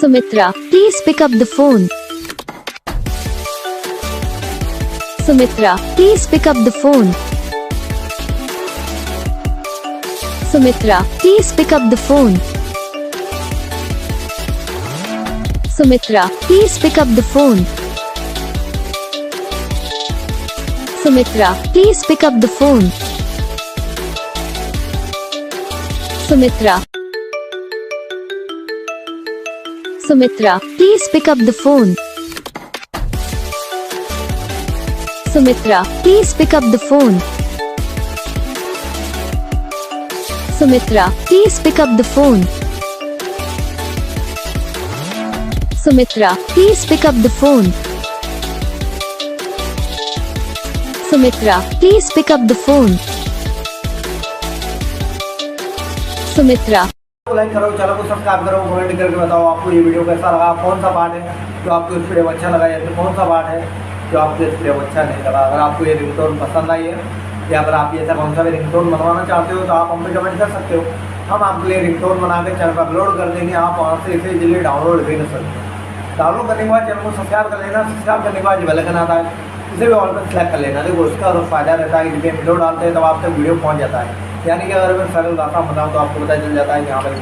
Sumitra, please pick up the phone. Sumitra, please pick up the phone. Sumitra, please pick up the phone. Sumitra, please pick up the phone. Sumitra, please pick up the phone. Sumitra. Sumitra, please pick up the phone. Sumitra, please pick up the phone. Sumitra, please pick up the phone. Sumitra, please pick up the phone. Sumitra, please pick up the phone. Sumitra. Like करो, channel को subscribe करो, comment करके बताओ आपको ये video कैसा लगा, कौन सा पार्ट है जो आपको इस वीडियो में अच्छा लगा या फिर कौन सा पार्ट है जो आपको इस वीडियो में अच्छा नहीं लगा। अगर आपको ये रिंगटोन पसंद आई है या अगर आप ऐसा कौन सा भी रिंगटोन बनवाना चाहते हो तो आप हम पे कमेंट कर सकते हो। हम आपके लिए रिंगटोन बना के चैनल पर अपलोड कर देंगे, आप वहाँ से इसे इजीली डाउनलोड भी कर सकते हैं। डाउनलोड करने के बाद चैनल को सब्सक्राइब कर लेना, सब्सक्राइब करने के बाद जो बेल आइकन आता है इसे भी ऑल पर सेलेक्ट कर लेना। देखो उसका फायदा रहता है कि जब वीडियो डालते हैं तब आप तक वीडियो पहुँच जाता है, यानी कि अगर मैं सरल भाषा बताऊँ तो आपको पता चल जाता है कि यहाँ पर